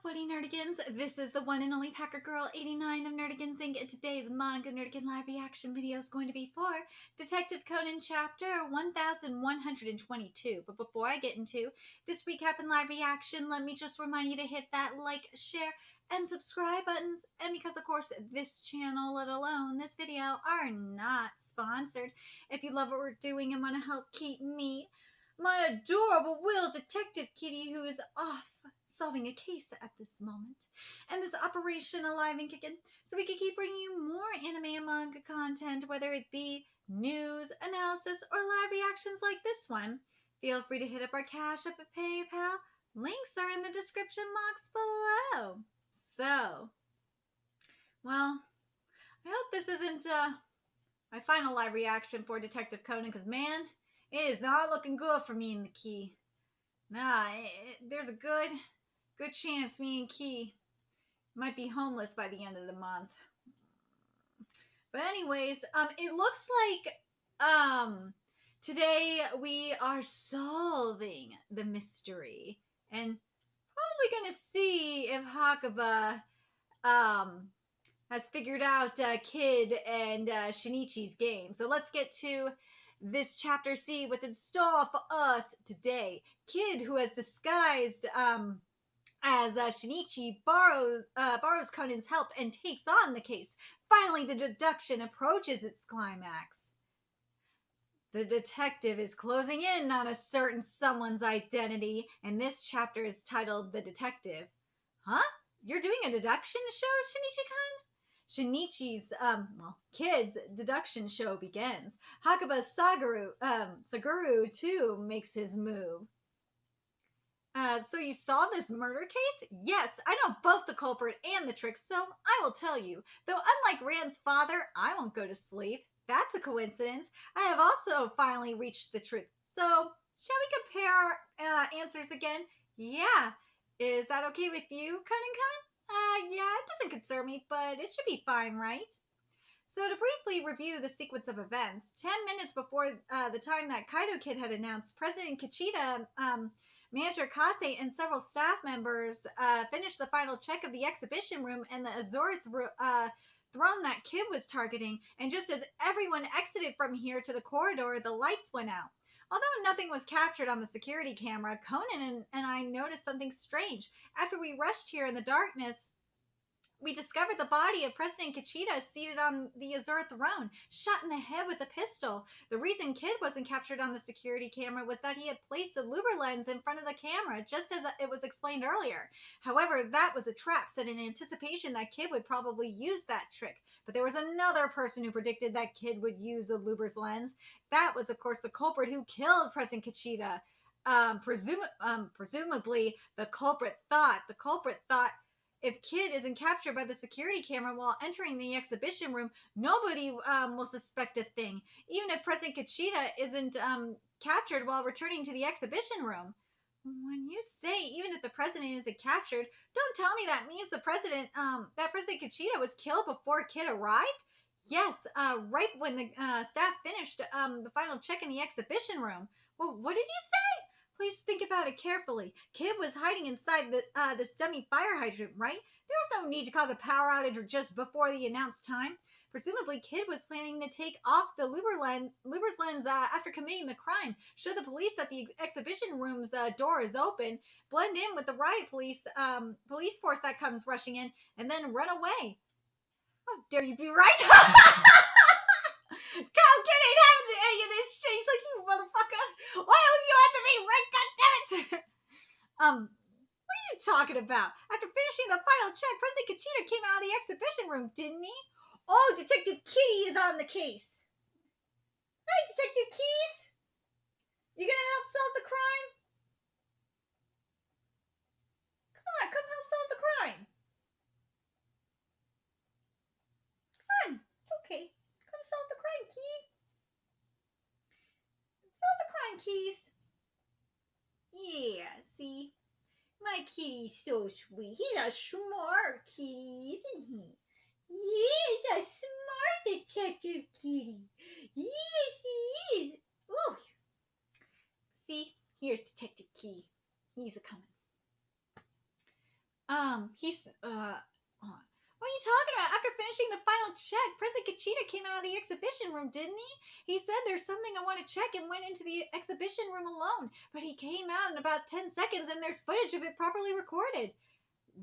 Woody Nerdigans? This is the one and only Packer Girl 89 of Nerdigans Inc. And today's Manga Nerdigan live reaction video is going to be for Detective Conan chapter 1122. But before I get into this recap and live reaction, let me just remind you to hit that like, share, and subscribe buttons. And because, of course, this channel, let alone this video, are not sponsored. If you love what we're doing and want to help keep me, my adorable Will Detective Kitty, who is off solving a case at this moment, and this operation alive and kicking, so we can keep bringing you more anime and manga content, whether it be news, analysis, or live reactions like this one. Feel free to hit up our Cash App at PayPal. Links are in the description box below. So, well, I hope this isn't my final live reaction for Detective Conan, because man, it is not looking good for me and the Key. Nah, there's a good chance me and Key might be homeless by the end of the month. But anyways, it looks like today we are solving the mystery and probably gonna see if Hakuba has figured out Kid and Shinichi's game. So let's get to this chapter, see what's in store for us today. Kid, who has disguised as Shinichi, borrows Conan's help and takes on the case. Finally, the deduction approaches its climax. The detective is closing in on a certain someone's identity, and this chapter is titled The Detective. Huh? You're doing a deduction show, Shinichi-kun? Shinichi's, Kid's deduction show begins. Hakuba Saguru, too, makes his move. So you saw this murder case? Yes, I know both the culprit and the trick, so I will tell you. Though unlike Rand's father, I won't go to sleep. That's a coincidence. I have also finally reached the truth. So, shall we compare answers again? Yeah. Is that okay with you, Conan-kun? Yeah, it doesn't concern me, but it should be fine, right? So to briefly review the sequence of events, 10 minutes before the time that Kaido Kid had announced, President Kachida, Manager Kase, and several staff members finished the final check of the exhibition room and the Azure throne that Kid was targeting, and just as everyone exited from here to the corridor, the lights went out. Although nothing was captured on the security camera, Conan and I noticed something strange. After we rushed here in the darkness, we discovered the body of President Kachida seated on the Azure throne, shot in the head with a pistol. The reason Kid wasn't captured on the security camera was that he had placed a louver lens in front of the camera, just as it was explained earlier. However, that was a trap set in anticipation that Kid would probably use that trick. But there was another person who predicted that Kid would use the louver's lens. That was, of course, the culprit who killed President Kachida. Presumably, the culprit thought if Kid isn't captured by the security camera while entering the exhibition room, nobody will suspect a thing, even if President Kachida isn't captured while returning to the exhibition room. When you say even if the president isn't captured, don't tell me that means that President Kachida was killed before Kid arrived? Yes, right when the staff finished the final check in the exhibition room. Well, what did you say? Please think about it carefully. Kid was hiding inside this dummy fire hydrant, right? There was no need to cause a power outage just before the announced time. Presumably, Kid was planning to take off the louver's lens after committing the crime. Show the police that the exhibition room's door is open, blend in with the riot police force that comes rushing in, and then run away. How dare you be right? God, Kid ain't having any of this shit. He's like, you motherfucker. Why don't you have to be right? God damn it. What are you talking about? After finishing the final check, President Kachida came out of the exhibition room, didn't he? Oh, Detective Kitty is on the case. Hi, Detective Keys. You gonna help solve the crime? Come on, come help solve the crime. Come on, it's okay. Come solve the crime, Key. Solve the crime, Keys. Yeah, see? My kitty's so sweet. He's a smart kitty, isn't he? Yeah, he's a smart Detective Kitty. Yes, he is. Ooh. See, here's Detective Kitty. He's a coming. He's, what are you talking about? After finishing the final check, President Kachita came out of the exhibition room, didn't he? He said there's something I want to check and went into the exhibition room alone. But he came out in about 10 seconds and there's footage of it properly recorded.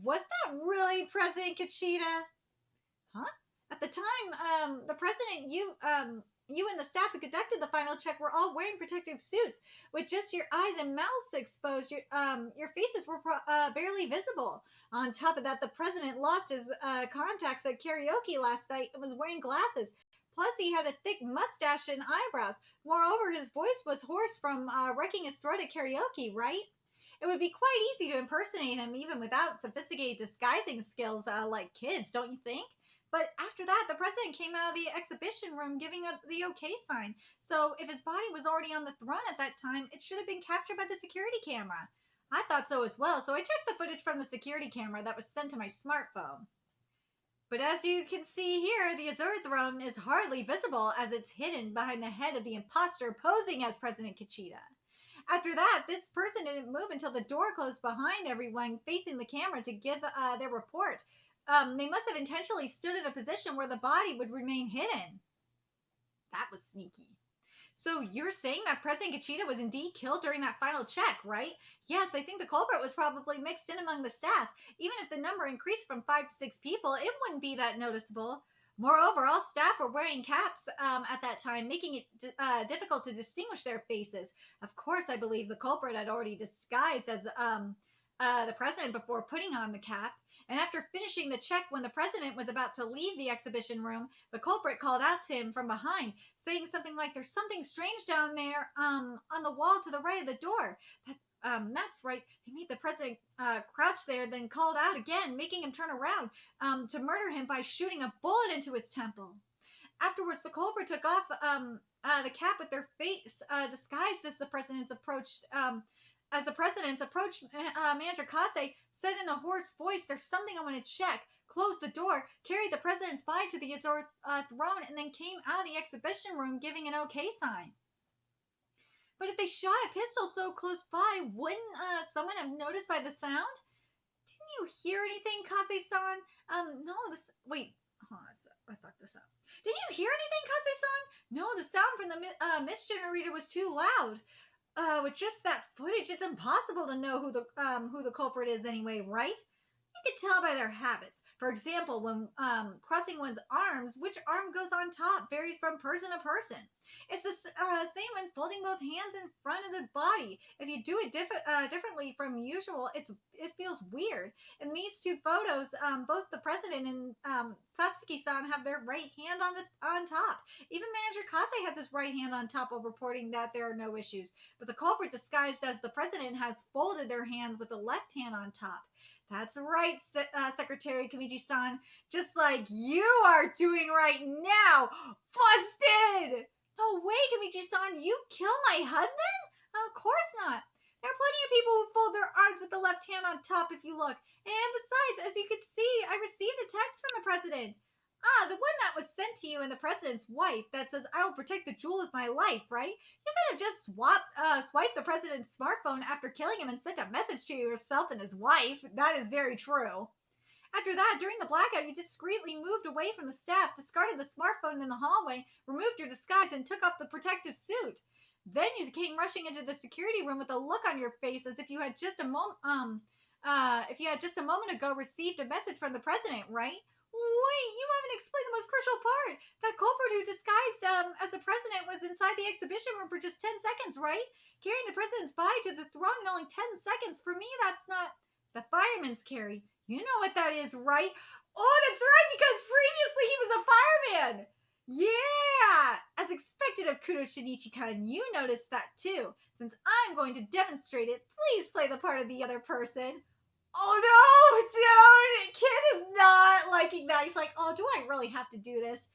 Was that really President Kachita? Huh? At the time, the president, you and the staff who conducted the final check were all wearing protective suits with just your eyes and mouths exposed. Your faces were barely visible. On top of that, the president lost his contacts at karaoke last night and was wearing glasses. Plus, he had a thick mustache and eyebrows. Moreover, his voice was hoarse from wrecking his throat at karaoke, right? It would be quite easy to impersonate him even without sophisticated disguising skills like kids, don't you think? But after that, the president came out of the exhibition room giving up the okay sign. So if his body was already on the throne at that time, it should have been captured by the security camera. I thought so as well, so I checked the footage from the security camera that was sent to my smartphone. But as you can see here, the Azure throne is hardly visible as it's hidden behind the head of the imposter posing as President Kachita. After that, this person didn't move until the door closed behind everyone facing the camera to give their report. They must have intentionally stood in a position where the body would remain hidden. That was sneaky. So you're saying that President Kachita was indeed killed during that final check, right? Yes, I think the culprit was probably mixed in among the staff. Even if the number increased from 5 to 6 people, it wouldn't be that noticeable. Moreover, all staff were wearing caps at that time, making it difficult to distinguish their faces. Of course, I believe the culprit had already disguised as the president before putting on the cap. And after finishing the check, when the president was about to leave the exhibition room, the culprit called out to him from behind, saying something like, "There's something strange down there on the wall to the right of the door." That's right. He made the president crouch there, then called out again, making him turn around to murder him by shooting a bullet into his temple. Afterwards, the culprit took off the cap with their face disguised as the president's approached. As the presidents approached, Manager Kase said in a hoarse voice, "There's something I want to check," closed the door, carried the president's body to the Azure throne, and then came out of the exhibition room giving an okay sign. But if they shot a pistol so close by, wouldn't someone have noticed by the sound? Didn't you hear anything, Kase-san? No, wait, I fucked this up. Didn't you hear anything, Kase-san? No, the sound from the mist generator was too loud. With just that footage, it's impossible to know who the culprit is anyway, right? You can tell by their habits. For example, when crossing one's arms, which arm goes on top varies from person to person. It's the same when folding both hands in front of the body. If you do it differently from usual, it feels weird. In these two photos, both the president and Satsuki-san have their right hand on top. Even Manager Kase has his right hand on top while reporting that there are no issues. But the culprit disguised as the president has folded their hands with the left hand on top. That's right, Secretary Kamichi-san. Just like you are doing right now. Busted! No way, Kamichi-san. You kill my husband? Of course not. There are plenty of people who fold their arms with the left hand on top if you look. And besides, as you can see, I received a text from the president. The one that was sent to you and the president's wife that says, "I will protect the jewel with my life," right? You could have just swiped the president's smartphone after killing him and sent a message to yourself and his wife. That is very true. After that, during the blackout, you discreetly moved away from the staff, discarded the smartphone in the hallway, removed your disguise, and took off the protective suit. Then you came rushing into the security room with a look on your face as if you had just a moment ago received a message from the president, right? Wait, you haven't explained the most crucial part. That culprit who disguised as the president was inside the exhibition room for just 10 seconds, right? Carrying the president's body to the throne in only 10 seconds. For me, that's not the fireman's carry. You know what that is, right? Oh, that's right, because previously he was a fireman. Yeah! As expected of Kudo Shinichi-kun, you noticed that too. Since I'm going to demonstrate it, please play the part of the other person. Oh no, dude! Kid is not liking that. He's like, "Oh, do I really have to do this?"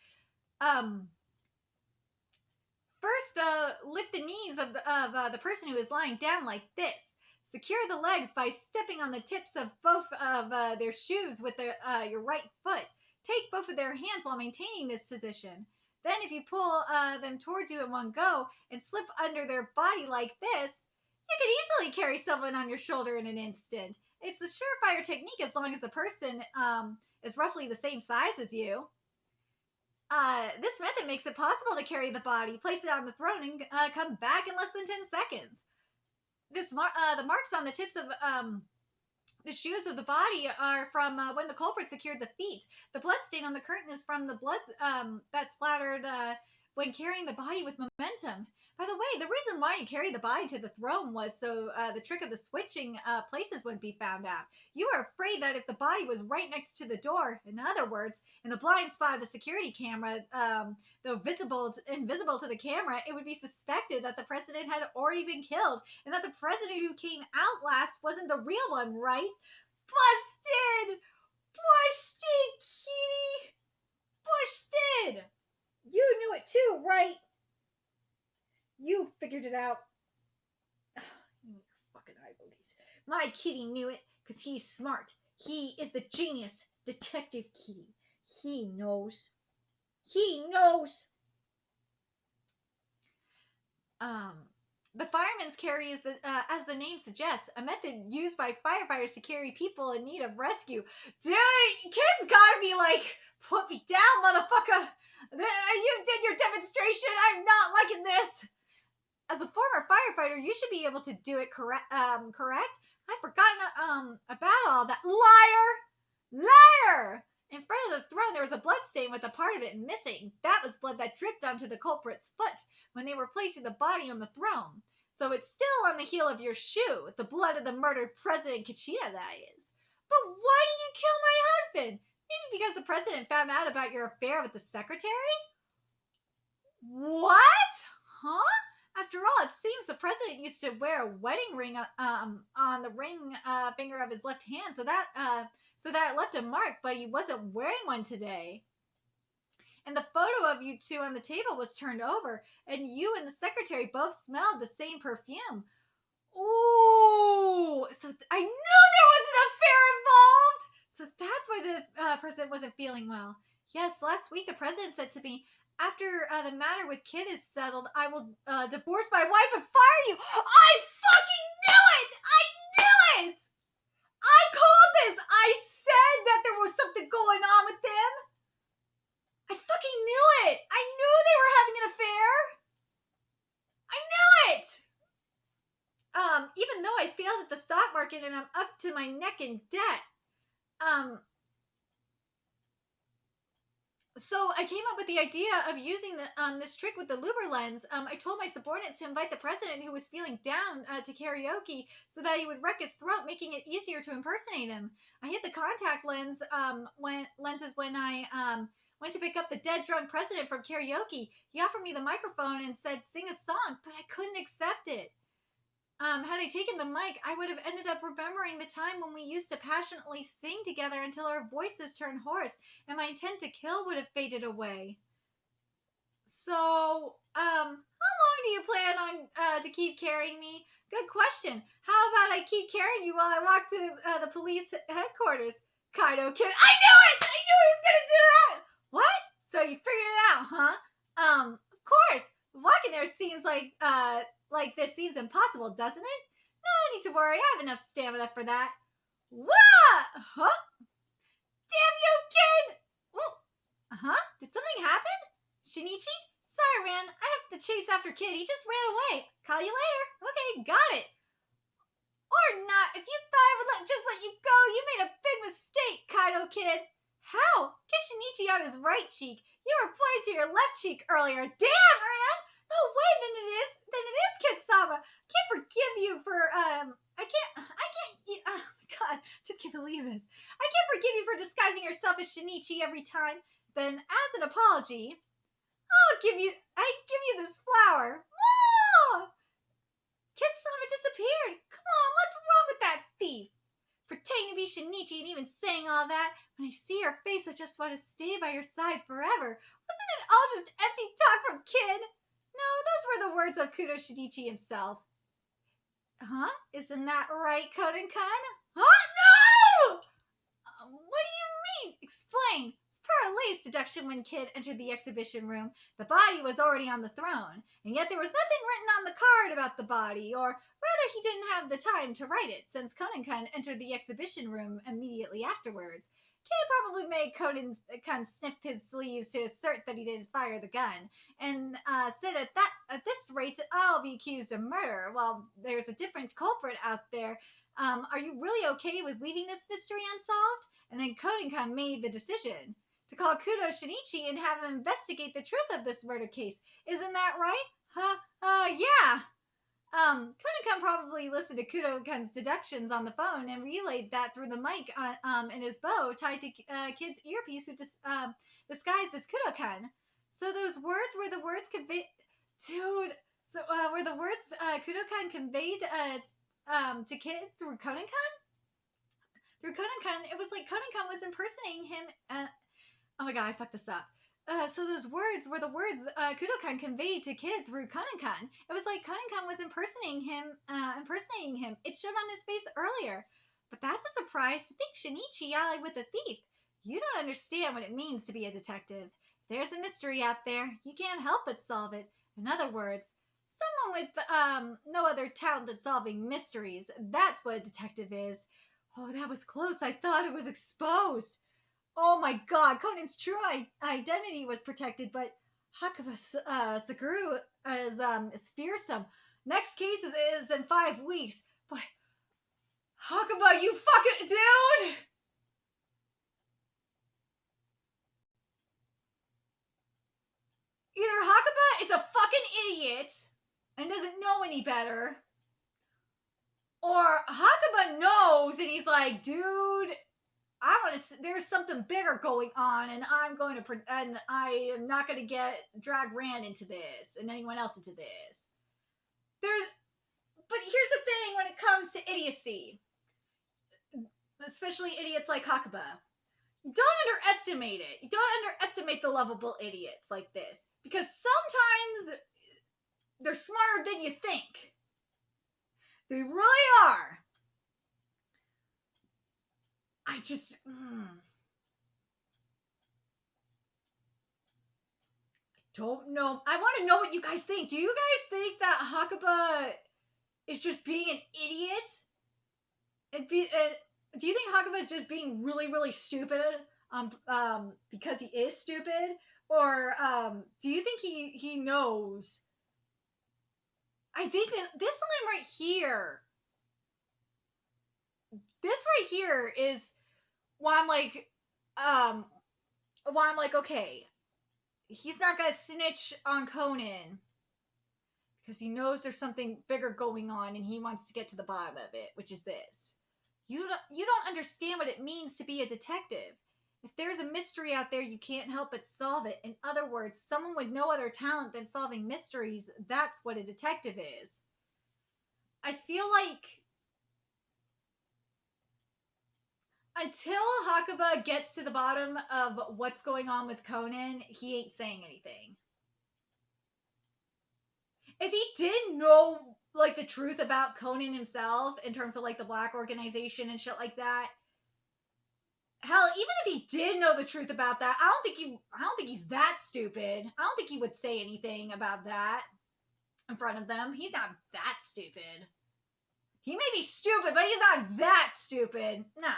First, lift the knees of the person who is lying down like this. Secure the legs by stepping on the tips of both of their shoes with your right foot. Take both of their hands while maintaining this position. Then, if you pull them towards you in one go and slip under their body like this, you could easily carry someone on your shoulder in an instant. It's a surefire technique as long as the person is roughly the same size as you. This method makes it possible to carry the body, place it on the throne, and come back in less than 10 seconds. The marks on the tips of the shoes of the body are from when the culprit secured the feet. The blood stain on the curtain is from the blood that splattered when carrying the body with momentum. By the way, the reason why you carried the body to the throne was so the trick of the switching places wouldn't be found out. You were afraid that if the body was right next to the door, in other words, in the blind spot of the security camera, though invisible to the camera, it would be suspected that the president had already been killed, and that the president who came out last wasn't the real one, right? Busted! Busted, kitty! Busted! You knew it too, right? You figured it out. You fucking eye booties. My kitty knew it, because he's smart. He is the genius, Detective Kitty. He knows. He knows. The fireman's carry is as the name suggests, a method used by firefighters to carry people in need of rescue. Dude, kids gotta be like, put me down, motherfucker. You did your demonstration. I'm not liking this. As a former firefighter, you should be able to do it correct? I've forgotten about all that. Liar! Liar! In front of the throne, there was a blood stain with a part of it missing. That was blood that dripped onto the culprit's foot when they were placing the body on the throne. So it's still on the heel of your shoe, the blood of the murdered President Kachina, that is. But why did you kill my husband? Maybe because the president found out about your affair with the secretary? What? Huh? After all, it seems the president used to wear a wedding ring on the ring finger of his left hand, so that it left a mark, but he wasn't wearing one today. And the photo of you two on the table was turned over, and you and the secretary both smelled the same perfume. Ooh, so I knew there was an affair involved! So that's why the president wasn't feeling well. Yes, last week the president said to me, after the matter with Kid is settled, I will divorce my wife and fire you. I fucking knew it! I knew it! I called this! I said that there was something going on with them! I fucking knew it! I knew they were having an affair! I knew it! Even though I failed at the stock market and I'm up to my neck in debt. So I came up with the idea of using this trick with the Luber lens. I told my subordinates to invite the president, who was feeling down, to karaoke so that he would wreck his throat, making it easier to impersonate him. I hit the contact lenses when I went to pick up the dead drunk president from karaoke. He offered me the microphone and said, "Sing a song," but I couldn't accept it. Had I taken the mic, I would have ended up remembering the time when we used to passionately sing together until our voices turned hoarse, and my intent to kill would have faded away. So, how long do you plan on to keep carrying me? Good question. How about I keep carrying you while I walk to the police headquarters? Kaido Kid. I knew it! I knew he was gonna do that! What? So you figured it out, huh? Of course. Walking there seems like this seems impossible, doesn't it? No need to worry. I have enough stamina for that. What? Huh? Damn you, kid! Huh? Did something happen? Shinichi? Sorry, man. I have to chase after Kid. He just ran away. Call you later. Okay, got it. Or not. If you thought I would just let you go, you made a big mistake, Kaido Kid. How? Get Shinichi on his right cheek. You were pointing to your left cheek earlier. Damn, man! No way, then it is Kid-sama. I can't forgive you for, oh my god, just can't believe this. I can't forgive you for disguising yourself as Shinichi every time. Then, as an apology, I give you this flower. Whoa! Kid-sama disappeared. Come on, what's wrong with that thief? Pretending to be Shinichi and even saying all that. When I see your face, I just want to stay by your side forever. Wasn't it all just empty talk from Kid? No, those were the words of Kudo Shinichi himself. Huh? Isn't that right, Conan-kun? Huh? No! What do you mean? Explain. It's per Lay's deduction when Kid entered the exhibition room. The body was already on the throne, and yet there was nothing written on the card about the body, or rather he didn't have the time to write it, since Conan entered the exhibition room immediately afterwards. Kid probably made Conan sniff his sleeves to assert that he didn't fire the gun, and said at this rate I'll be accused of murder. While there's a different culprit out there, are you really okay with leaving this mystery unsolved? And then Conan made the decision to call Kudo Shinichi and have him investigate the truth of this murder case. Isn't that right? Yeah. Conan probably listened to Kudo-kun's deductions on the phone and relayed that through the mic in his bow tied to Kid's earpiece, who disguised as Kudo-kun. So those words were the words conveyed, dude. So were the words Kudo-kun conveyed to Kid through Conan-kun? Through Conan-kun, it was like Conan-kun was impersonating him. Oh my god, I fucked this up. So those words were the words Kudo-kun conveyed to Kid through Conan-kun. It was like Conan-kun was impersonating him. It showed on his face earlier. But that's a surprise to think Shinichi allied with a thief. You don't understand what it means to be a detective. If there's a mystery out there, you can't help but solve it. In other words, someone with no other talent than solving mysteries. That's what a detective is. Oh, that was close. I thought it was exposed. Oh my god, Conan's true identity was protected, but Hakuba Saguru is fearsome. Next case is in 5 weeks. But Hakuba, you fucking dude! Either Hakuba is a fucking idiot and doesn't know any better, or Hakuba knows and he's like, dude, there's something bigger going on, and I am not going to drag Rand into this and anyone else into this. But here's the thing when it comes to idiocy, especially idiots like Hakuba. Don't underestimate it. You don't underestimate the lovable idiots like this, because sometimes they're smarter than you think. They really are. I just, don't know. I want to know what you guys think. Do you guys think that Hakuba is just being an idiot? Do you think Hakuba is just being really, really stupid because he is stupid? Or do you think he knows? I think that this line right here, is why I'm like, okay, he's not gonna snitch on Conan because he knows there's something bigger going on and he wants to get to the bottom of it, which is this. You don't understand what it means to be a detective. If there's a mystery out there, you can't help but solve it. In other words, someone with no other talent than solving mysteries, that's what a detective is. I feel like until Hakuba gets to the bottom of what's going on with Conan, he ain't saying anything. If he did know, like, the truth about Conan himself, in terms of, like, the Black organization and shit like that, hell, even if he did know the truth about that, I don't think he's that stupid. I don't think he would say anything about that in front of them. He's not that stupid. He may be stupid, but he's not that stupid. Nah.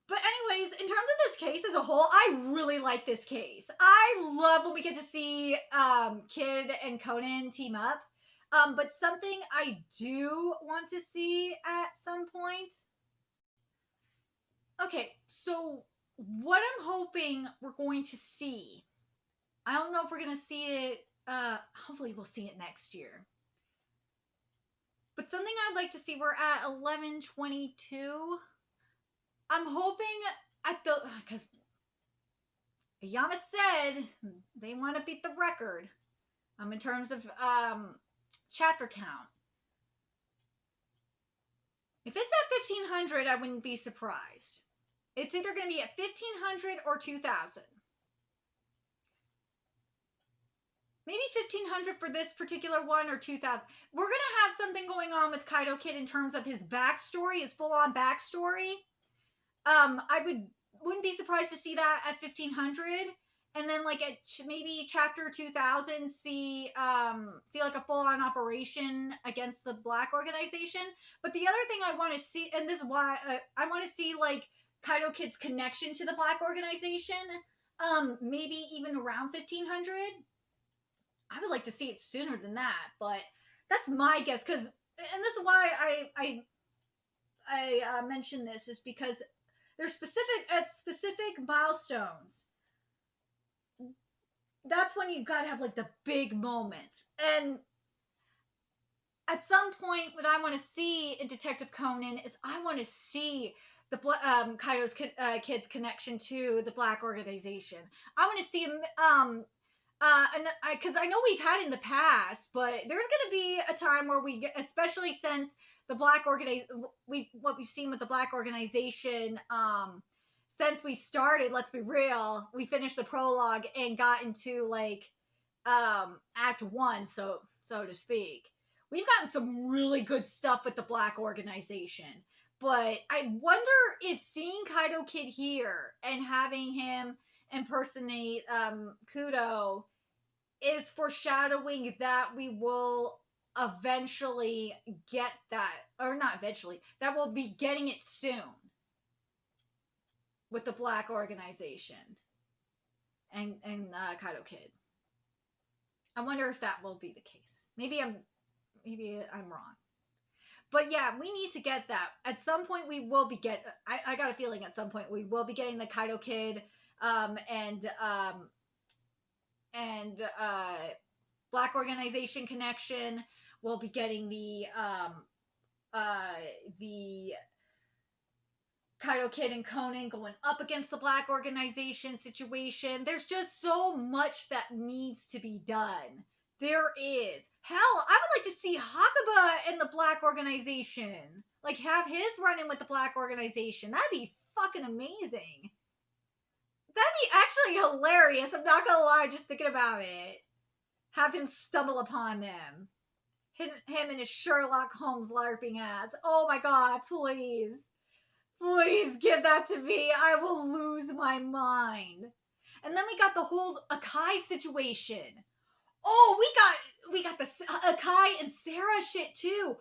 But anyways, in terms of this case as a whole, I really like this case. I love when we get to see Kid and Conan team up. But something I do want to see at some point. Okay, so what I'm hoping we're going to see, I don't know if we're going to see it, hopefully we'll see it next year. But something I'd like to see, we're at 11:22. I'm hoping because Yama said they want to beat the record in terms of chapter count. If it's at 1,500, I wouldn't be surprised. It's either going to be at 1,500 or 2,000. Maybe 1,500 for this particular one, or 2,000. We're going to have something going on with Kaido Kid in terms of his backstory, his full-on backstory. I wouldn't be surprised to see that at 1,500. and then like at maybe chapter 2000 see like a full-on operation against the black organization. But the other thing I want to see, and this is why I want to see like Kaido Kid's connection to the black organization, maybe even around 1500. I would like to see it sooner than that, but that's my guess. Because, and this is why I mention this, is because there's specific milestones. That's when you gotta have like the big moments. And at some point, what I want to see in Detective Conan is I want to see the Kaido's kid's connection to the black organization. I want to see him, and because I know we've had in the past, but there's going to be a time where we get, especially since the black what we've seen with the black organization, since we started, let's be real, we finished the prologue and got into like Act 1, so to speak. We've gotten some really good stuff with the black organization. But I wonder if seeing Kaido Kid here and having him impersonate Kudo is foreshadowing that we will eventually get that, or not eventually, that we'll be getting it soon with the black organization and Kaido Kid. I wonder if that will be the case. Maybe I'm wrong. But yeah, we need to get that. At some point we will be I got a feeling at some point we will be getting the Kaido Kid and black organization connection. We'll be getting the Kaido Kid and Conan going up against the black organization situation. There's just so much that needs to be done. There is. Hell, I would like to see Hakuba in the black organization. Like, have his run-in with the black organization. That'd be fucking amazing. That'd be actually hilarious. I'm not gonna lie, just thinking about it. Have him stumble upon them. Him and his Sherlock Holmes LARPing ass. Oh my god, please. Please give that to me. I will lose my mind. And then we got the whole Akai situation. Oh, we got the Akai and Sarah shit too.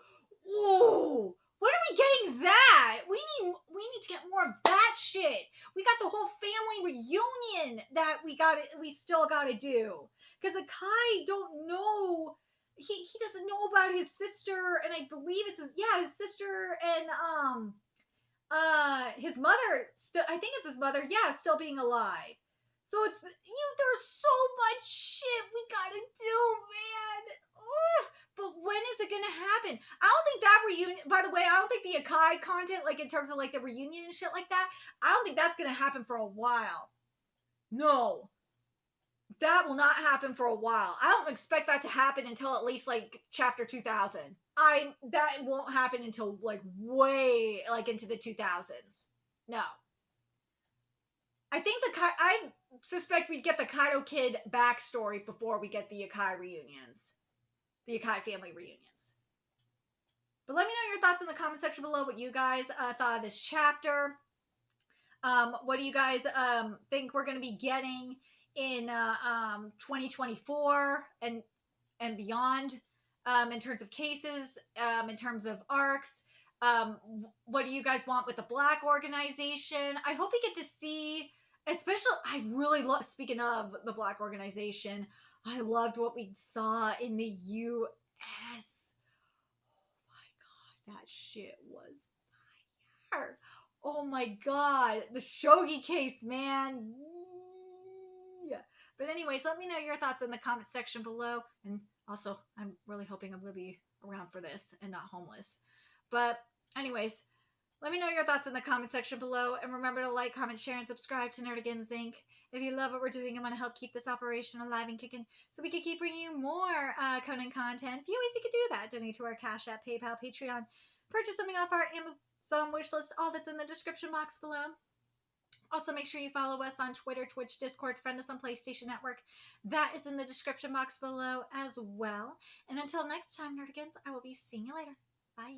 Ooh, when are we getting that? We need to get more of that shit. We got the whole family reunion that we still gotta do. Because Akai don't know, he doesn't know about his sister, and I believe it's his sister and his mother I think it's his mother, still being alive. So there's so much shit we gotta do, man. Ugh. But when is it gonna happen? I don't think that reunion, by the way, I don't think the Akai content, like in terms of like the reunion and shit like that, I don't think that's gonna happen for a while. No. That will not happen for a while. I don't expect that to happen until at least like chapter 2000. That won't happen until like way like into the 2000s. No. I suspect we'd get the Kaido Kid backstory before we get the Akai reunions. The Akai family reunions. But let me know your thoughts in the comment section below, what you guys thought of this chapter. What do you guys think we're going to be getting in 2024 and beyond, in terms of cases, in terms of arcs? What do you guys want with the black organization? I hope we get to see, especially, I really love, speaking of the black organization, I loved what we saw in the US. Oh my god, that shit was fire. Oh my god, the Shogi case, man. Yeah. But anyways, let me know your thoughts in the comment section below. And also, I'm really hoping I'm going to be around for this and not homeless. But anyways, let me know your thoughts in the comment section below. And remember to like, comment, share, and subscribe to Nerdigans Inc. If you love what we're doing and want to help keep this operation alive and kicking so we can keep bringing you more Conan content, a few ways you can do that. Donate to our Cash App, PayPal, Patreon. Purchase something off our Amazon wishlist. All that's in the description box below. Also, make sure you follow us on Twitter, Twitch, Discord, friend us on PlayStation Network. That is in the description box below as well. And until next time, Nerdigans, I will be seeing you later. Bye.